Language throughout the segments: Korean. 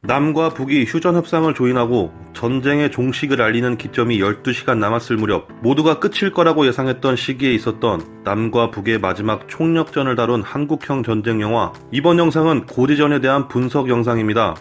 남과 북이 휴전 협상을 조인하고 전쟁의 종식을 알리는 기점이 12시간 남았을 무렵 모두가 끝일 거라고 예상했던 시기에 있었던 남과 북의 마지막 총력전을 다룬 한국형 전쟁 영화. 이번 영상은 고지전에 대한 분석 영상입니다.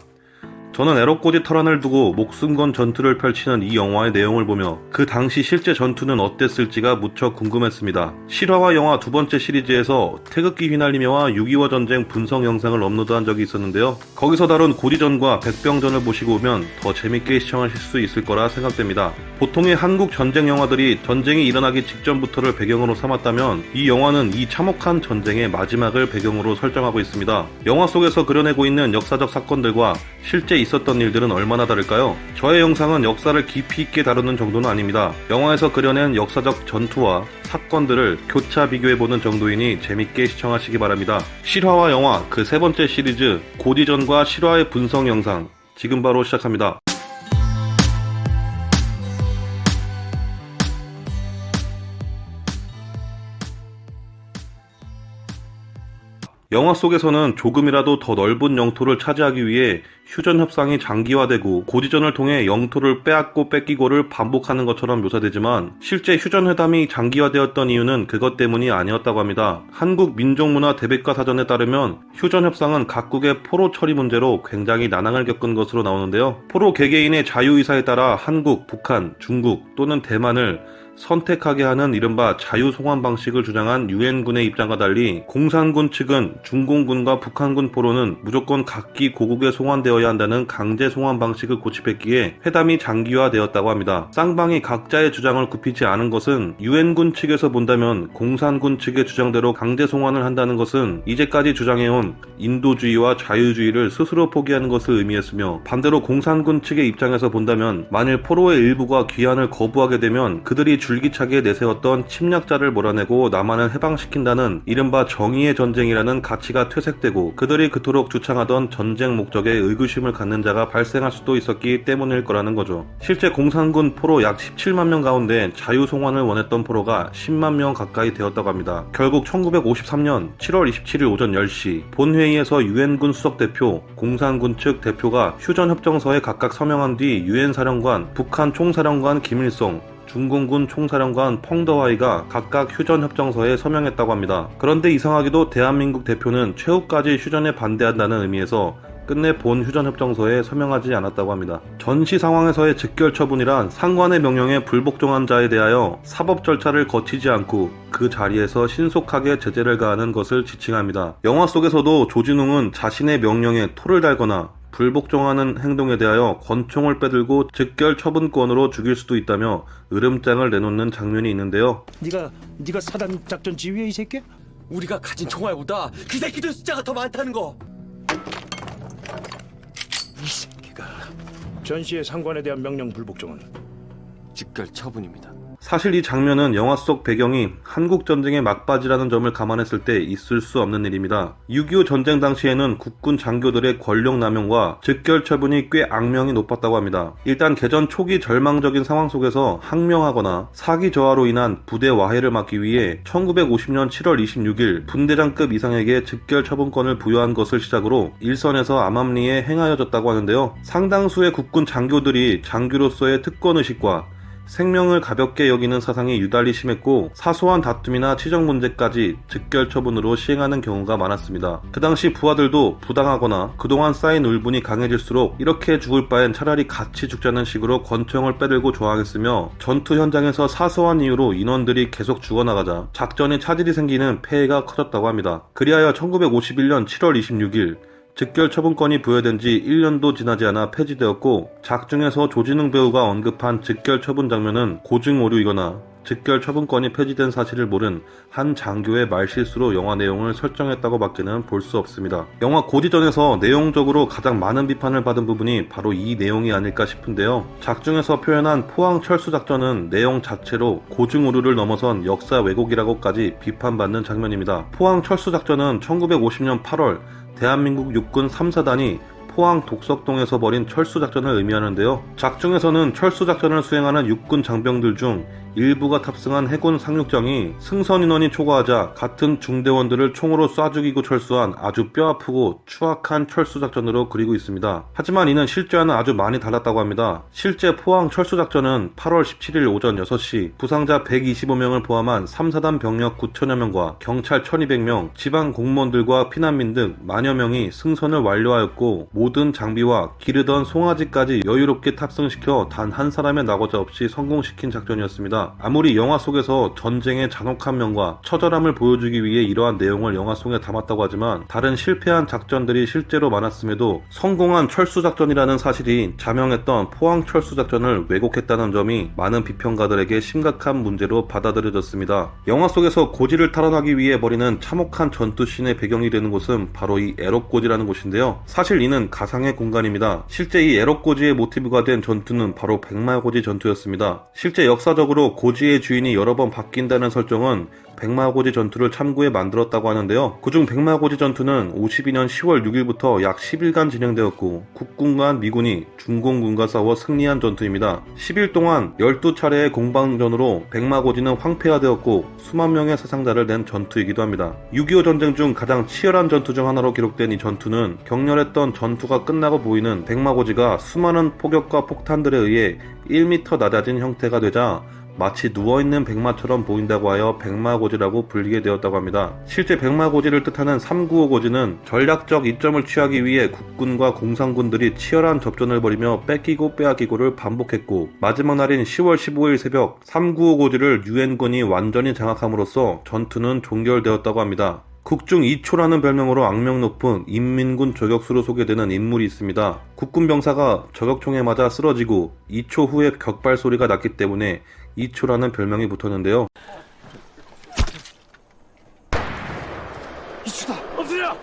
저는 에러꼬지 터란을 두고 목숨 건 전투를 펼치는 이 영화의 내용을 보며 그 당시 실제 전투는 어땠을지가 무척 궁금했습니다. 실화와 영화 두 번째 시리즈에서 태극기 휘날리며와 6.25 전쟁 분석 영상을 업로드한 적이 있었는데요. 거기서 다룬 고지전과 백병전을 보시고 오면 더 재밌게 시청하실 수 있을 거라 생각됩니다. 보통의 한국 전쟁 영화들이 전쟁이 일어나기 직전부터를 배경으로 삼았다면 이 영화는 이 참혹한 전쟁의 마지막을 배경으로 설정하고 있습니다. 영화 속에서 그려내고 있는 역사적 사건들과 실제 있었던 일들은 얼마나 다를까요? 저의 영상은 역사를 깊이 있게 다루는 정도는 아닙니다. 영화에서 그려낸 역사적 전투와 사건들을 교차 비교해보는 정도이니 재밌게 시청하시기 바랍니다. 실화와 영화 그 세 번째 시리즈 고지전과 실화의 분석 영상 지금 바로 시작합니다. 영화 속에서는 조금이라도 더 넓은 영토를 차지하기 위해 휴전 협상이 장기화되고 고지전을 통해 영토를 빼앗고 뺏기고를 반복하는 것처럼 묘사되지만 실제 휴전 회담이 장기화되었던 이유는 그것 때문이 아니었다고 합니다. 한국 민족문화 대백과 사전에 따르면 휴전 협상은 각국의 포로 처리 문제로 굉장히 난항을 겪은 것으로 나오는데요. 포로 개개인의 자유의사에 따라 한국, 북한, 중국 또는 대만을 선택하게 하는 이른바 자유송환 방식을 주장한 유엔군의 입장과 달리 공산군 측은 중공군과 북한군 포로는 무조건 각기 고국에 송환되어야 한다는 강제 송환 방식을 고집했기에 회담이 장기화되었다고 합니다. 쌍방이 각자의 주장을 굽히지 않은 것은 유엔군 측에서 본다면 공산군 측의 주장대로 강제 송환을 한다는 것은 이제까지 주장해온 인도주의와 자유주의를 스스로 포기하는 것을 의미했으며, 반대로 공산군 측의 입장에서 본다면 만일 포로의 일부가 귀환을 거부하게 되면 그들이 줄기차게 내세웠던 침략자를 몰아내고 남한을 해방시킨다는 이른바 정의의 전쟁이라는 가치가 퇴색되고 그들이 그토록 주창하던 전쟁 목적에 의구심을 갖는 자가 발생할 수도 있었기 때문일 거라는 거죠. 실제 공산군 포로 약 17만 명 가운데 자유송환을 원했던 포로가 10만 명 가까이 되었다고 합니다. 결국 1953년 7월 27일 오전 10시 본회의에서 유엔군 수석대표, 공산군 측 대표가 휴전협정서에 각각 서명한 뒤 유엔 사령관, 북한 총사령관 김일성, 중공군 총사령관 펑더와이가 각각 휴전협정서에 서명했다고 합니다. 그런데 이상하게도 대한민국 대표는 최후까지 휴전에 반대한다는 의미에서 끝내 본 휴전협정서에 서명하지 않았다고 합니다. 전시 상황에서의 즉결 처분이란 상관의 명령에 불복종한 자에 대하여 사법 절차를 거치지 않고 그 자리에서 신속하게 제재를 가하는 것을 지칭합니다. 영화 속에서도 조진웅은 자신의 명령에 토를 달거나 불복종하는 행동에 대하여 권총을 빼들고 즉결 처분권으로 죽일 수도 있다며 으름장을 내놓는 장면이 있는데요. 네가 사단 작전 지휘해 이 새끼야? 우리가 가진 총알보다 그 새끼들 숫자가 더 많다는 거. 이 새끼가 전시의 상관에 대한 명령 불복종은 즉결 처분입니다. 사실 이 장면은 영화 속 배경이 한국전쟁의 막바지라는 점을 감안했을 때 있을 수 없는 일입니다. 6.25 전쟁 당시에는 국군 장교들의 권력 남용과 즉결 처분이 꽤 악명이 높았다고 합니다. 일단 개전 초기 절망적인 상황 속에서 항명하거나 사기 저하로 인한 부대 와해를 막기 위해 1950년 7월 26일 분대장급 이상에게 즉결 처분권을 부여한 것을 시작으로 일선에서 암암리에 행하여졌다고 하는데요. 상당수의 국군 장교들이 장교로서의 특권의식과 생명을 가볍게 여기는 사상이 유달리 심했고 사소한 다툼이나 치적 문제까지 즉결 처분으로 시행하는 경우가 많았습니다. 그 당시 부하들도 부당하거나 그동안 쌓인 울분이 강해질수록 이렇게 죽을 바엔 차라리 같이 죽자는 식으로 권총을 빼들고 저항했으며, 전투 현장에서 사소한 이유로 인원들이 계속 죽어나가자 작전에 차질이 생기는 폐해가 커졌다고 합니다. 그리하여 1951년 7월 26일 즉결 처분권이 부여된 지 1년도 지나지 않아 폐지되었고, 작중에서 조진웅 배우가 언급한 즉결 처분 장면은 고증 오류이거나 즉결 처분권이 폐지된 사실을 모른 한 장교의 말실수로 영화 내용을 설정했다고 밖에는 볼 수 없습니다. 영화 고지전에서 내용적으로 가장 많은 비판을 받은 부분이 바로 이 내용이 아닐까 싶은데요. 작중에서 표현한 포항 철수작전은 내용 자체로 고증 오류를 넘어선 역사 왜곡이라고까지 비판받는 장면입니다. 포항 철수작전은 1950년 8월 대한민국 육군 3사단이 포항 독석동에서 벌인 철수작전을 의미하는데요. 작중에서는 철수작전을 수행하는 육군 장병들 중 일부가 탑승한 해군 상륙장이 승선 인원이 초과하자 같은 중대원들을 총으로 쏴 죽이고 철수한 아주 뼈아프고 추악한 철수작전으로 그리고 있습니다. 하지만 이는 실제와는 아주 많이 달랐다고 합니다. 실제 포항 철수작전은 8월 17일 오전 6시 부상자 125명을 포함한 3사단 병력 9천여 명과 경찰 1200명, 지방 공무원들과 피난민 등 만여 명이 승선을 완료하였고 모든 장비와 기르던 송아지까지 여유롭게 탑승시켜 단 한 사람의 낙오자 없이 성공시킨 작전이었습니다. 아무리 영화 속에서 전쟁의 잔혹한 면과 처절함을 보여주기 위해 이러한 내용을 영화 속에 담았다고 하지만 다른 실패한 작전들이 실제로 많았음에도 성공한 철수작전이라는 사실이 자명했던 포항 철수작전을 왜곡했다는 점이 많은 비평가들에게 심각한 문제로 받아들여졌습니다. 영화 속에서 고지를 탈환하기 위해 벌이는 참혹한 전투씬의 배경이 되는 곳은 바로 이 애롭고지라는 곳인데요. 사실 이는 가상의 공간입니다. 실제 이 애롭고지의 모티브가 된 전투는 바로 백마고지 전투였습니다. 실제 역사적으로 고지의 주인이 여러 번 바뀐다는 설정은 백마고지 전투를 참고해 만들었다고 하는데요. 그중 백마고지 전투는 52년 10월 6일부터 약 10일간 진행되었고 국군과 미군이 중공군과 싸워 승리한 전투입니다. 10일 동안 12차례의 공방전으로 백마고지는 황폐화되었고 수만 명의 사상자를 낸 전투이기도 합니다. 6.25 전쟁 중 가장 치열한 전투 중 하나로 기록된 이 전투는 격렬했던 전투가 끝나고 보이는 백마고지가 수많은 포격과 폭탄들에 의해 1m 낮아진 형태가 되자 마치 누워있는 백마처럼 보인다고 하여 백마고지라고 불리게 되었다고 합니다. 실제 백마고지를 뜻하는 395 고지는 전략적 이점을 취하기 위해 국군과 공산군들이 치열한 접전을 벌이며 뺏기고 빼앗기고를 반복했고 마지막 날인 10월 15일 새벽 395 고지를 유엔군이 완전히 장악함으로써 전투는 종결되었다고 합니다. 국중 2초라는 별명으로 악명 높은 인민군 저격수로 소개되는 인물이 있습니다. 국군 병사가 저격총에 맞아 쓰러지고 2초 후에 격발 소리가 났기 때문에 2초라는 별명이 붙었는데요. 이추다 엎드려.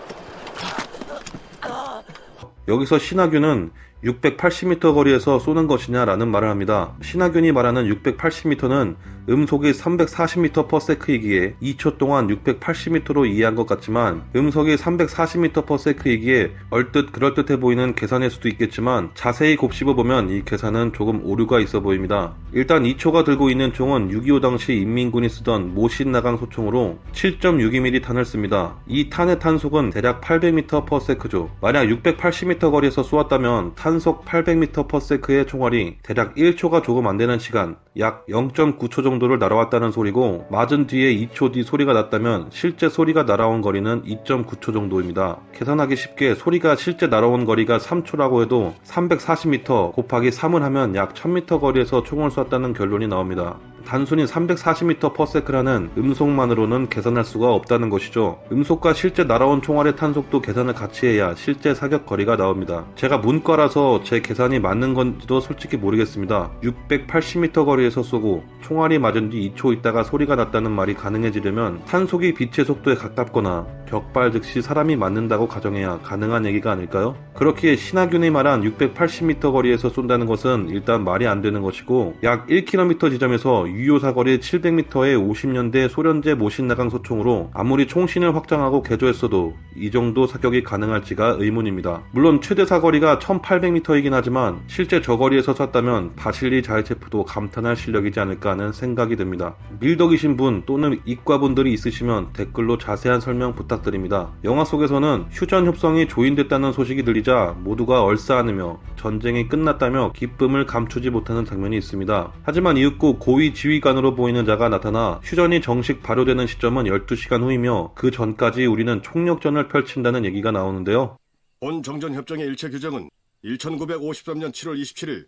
여기서 신하균은 680m 거리에서 쏘는 것이냐라는 말을 합니다. 신하균이 말하는 680m는 음속이 340m/s이기에 2초 동안 680m로 이해한 것 같지만 음속이 340m/s이기에 얼뜻 그럴듯해 보이는 계산일 수도 있겠지만 자세히 곱씹어보면 이 계산은 조금 오류가 있어 보입니다. 일단 2초가 들고 있는 총은 6.25 당시 인민군이 쓰던 모신나강 소총으로 7.62mm 탄을 씁니다. 이 탄의 탄속은 대략 800m/s죠. 만약 680m 거리에서 쏘았다면 탄속 800m/s의 총알이 대략 1초가 조금 안되는 시간, 약 0.9초 정도를 날아왔다는 소리고 맞은 뒤에 2초 뒤 소리가 났다면 실제 소리가 날아온 거리는 2.9초 정도입니다. 계산하기 쉽게 소리가 실제 날아온 거리가 3초라고 해도 340m 곱하기 3을 하면 약 1000m 거리에서 총을 쐈다는 결론이 나옵니다. 단순히 340m/s라는 음속만으로는 계산할 수가 없다는 것이죠. 음속과 실제 날아온 총알의 탄속도 계산을 같이 해야 실제 사격 거리가 나옵니다. 제가 문과라서 제 계산이 맞는 건지도 솔직히 모르겠습니다. 680m 거리에서 쏘고 총알이 맞은 뒤 2초 있다가 소리가 났다는 말이 가능해지려면 탄속이 빛의 속도에 가깝거나 격발 즉시 사람이 맞는다고 가정해야 가능한 얘기가 아닐까요? 그렇기에 신하균이 말한 680m 거리에서 쏜다는 것은 일단 말이 안 되는 것이고 약 1km 지점에서 유효 사거리 700m의 50년대 소련제 모신나강 소총으로 아무리 총신을 확장하고 개조했어도 이 정도 사격이 가능할지가 의문입니다. 물론 최대 사거리가 1800m이긴 하지만 실제 저 거리에서 쐈다면 바실리 자이체프도 감탄할 실력이지 않을까 하는 생각이 듭니다. 밀덕이신 분 또는 이과분들이 있으시면 댓글로 자세한 설명 부탁드립니다. 영화 속에서는 휴전 협상이 조인됐다는 소식이 들리자 모두가 얼싸안으며 전쟁이 끝났다며 기쁨을 감추지 못하는 장면이 있습니다. 하지만 이윽고 고위 지휘관으로 보이는 자가 나타나 휴전이 정식 발효되는 시점은 12시간 후이며 그 전까지 우리는 총력전을 펼친다는 얘기가 나오는데요. 본 정전협정의 일체 규정은 1953년 7월 27일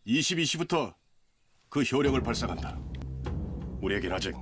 22시부터 그 효력을 발상한다. 우리에겐 아직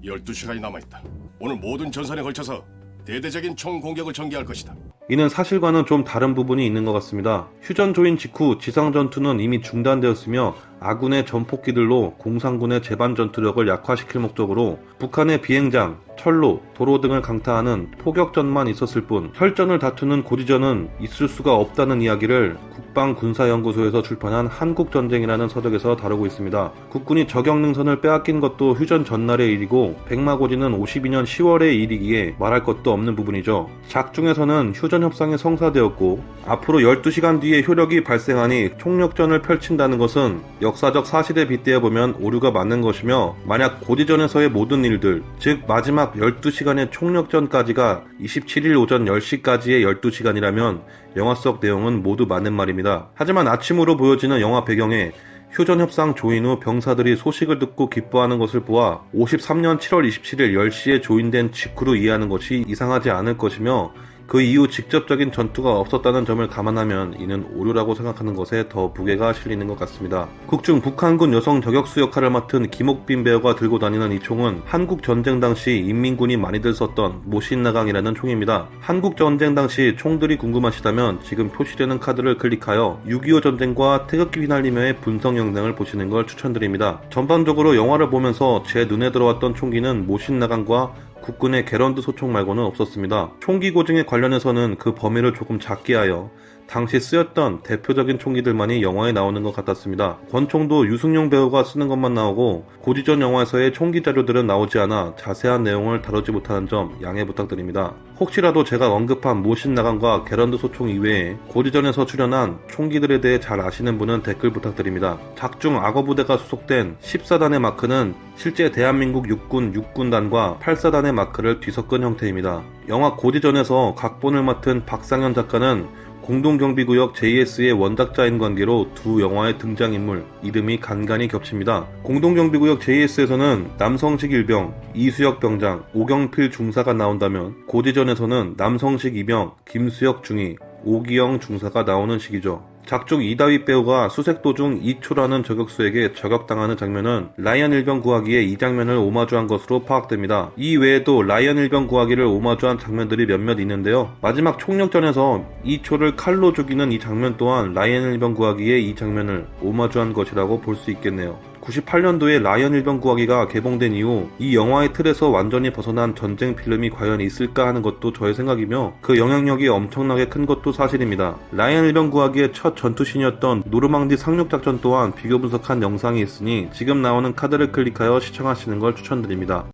12시간이 남아있다. 오늘 모든 전선에 걸쳐서 대대적인 총공격을 전개할 것이다. 이는 사실과는 좀 다른 부분이 있는 것 같습니다. 휴전 조인 직후 지상전투는 이미 중단되었으며 아군의 전폭기들로 공산군의 제반 전투력을 약화시킬 목적으로 북한의 비행장, 철로, 도로 등을 강타하는 포격전만 있었을 뿐 혈전을 다투는 고지전은 있을 수가 없다는 이야기를 국방군사연구소에서 출판한 한국전쟁이라는 서적에서 다루고 있습니다. 국군이 저격능선을 빼앗긴 것도 휴전 전날의 일이고 백마고지는 52년 10월의 일이기에 말할 것도 없는 부분이죠. 작중에서는 휴전협상이 성사되었고 앞으로 12시간 뒤에 효력이 발생하니 총력전을 펼친다는 것은 역사적 사실에 빗대어 보면 오류가 맞는 것이며, 만약 고지전에서의 모든 일들, 즉 마지막 12시간의 총력전까지가 27일 오전 10시까지의 12시간이라면 영화 속 내용은 모두 맞는 말입니다. 하지만 아침으로 보여지는 영화 배경에 휴전협상 조인 후 병사들이 소식을 듣고 기뻐하는 것을 보아 53년 7월 27일 10시에 조인된 직후로 이해하는 것이 이상하지 않을 것이며, 그 이후 직접적인 전투가 없었다는 점을 감안하면 이는 오류라고 생각하는 것에 더 무게가 실리는 것 같습니다. 극중 북한군 여성 저격수 역할을 맡은 김옥빈 배우가 들고 다니는 이 총은 한국 전쟁 당시 인민군이 많이들 썼던 모신나강이라는 총입니다. 한국 전쟁 당시 총들이 궁금하시다면 지금 표시되는 카드를 클릭하여 6.25 전쟁과 태극기 휘날리며의 분석 영상을 보시는 걸 추천드립니다. 전반적으로 영화를 보면서 제 눈에 들어왔던 총기는 모신나강과 국군의 게런드 소총 말고는 없었습니다. 총기 고증에 관련해서는 그 범위를 조금 작게 하여 당시 쓰였던 대표적인 총기들만이 영화에 나오는 것 같았습니다. 권총도 유승용 배우가 쓰는 것만 나오고 고지전 영화에서의 총기 자료들은 나오지 않아 자세한 내용을 다루지 못하는 점 양해 부탁드립니다. 혹시라도 제가 언급한 모신나강과 게런드 소총 이외에 고지전에서 출연한 총기들에 대해 잘 아시는 분은 댓글 부탁드립니다. 작중 악어부대가 소속된 14단의 마크는 실제 대한민국 육군 6군단과 8사단의 마크를 뒤섞은 형태입니다. 영화 고지전에서 각본을 맡은 박상현 작가는 공동경비구역 JS의 원작자인 관계로 두 영화의 등장인물 이름이 간간히 겹칩니다. 공동경비구역 JS에서는 남성식 일병, 이수혁 병장, 오경필 중사가 나온다면 고지전에서는 남성식 이병, 김수혁 중위, 오기영 중사가 나오는 식이죠. 작중 이다윗 배우가 수색도 중 이초라는 저격수에게 저격당하는 장면은 라이언 일병 구하기에 이 장면을 오마주한 것으로 파악됩니다. 이 외에도 라이언 일병 구하기를 오마주한 장면들이 몇몇 있는데요. 마지막 총력전에서 이초를 칼로 죽이는 이 장면 또한 라이언 일병 구하기에 이 장면을 오마주한 것이라고 볼 수 있겠네요. 98년도에 라이언 일병 구하기가 개봉된 이후 이 영화의 틀에서 완전히 벗어난 전쟁 필름이 과연 있을까 하는 것도 저의 생각이며, 그 영향력이 엄청나게 큰 것도 사실입니다. 라이언 일병 구하기의 첫 전투신이었던 노르망디 상륙작전 또한 비교 분석한 영상이 있으니 지금 나오는 카드를 클릭하여 시청하시는 걸 추천드립니다.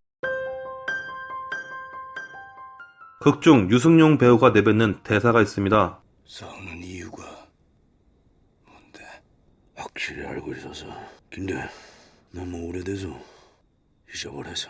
극중 유승용 배우가 내뱉는 대사가 있습니다. 싸우는 이유가 뭔데? 확실히 알고 있어서. 근데 너무 오래돼서 잊어버려서.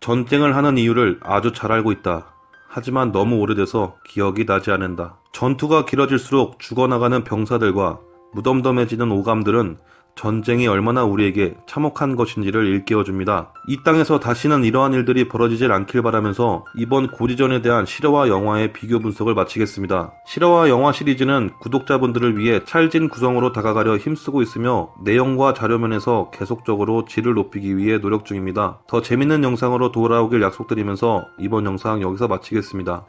전쟁을 하는 이유를 아주 잘 알고 있다. 하지만 너무 오래돼서 기억이 나지 않는다. 전투가 길어질수록 죽어나가는 병사들과 무덤덤해지는 오감들은 전쟁이 얼마나 우리에게 참혹한 것인지를 일깨워줍니다. 이 땅에서 다시는 이러한 일들이 벌어지질 않길 바라면서 이번 고지전에 대한 실화와 영화의 비교 분석을 마치겠습니다. 실화와 영화 시리즈는 구독자분들을 위해 찰진 구성으로 다가가려 힘쓰고 있으며 내용과 자료면에서 계속적으로 질을 높이기 위해 노력 중입니다. 더 재밌는 영상으로 돌아오길 약속드리면서 이번 영상 여기서 마치겠습니다.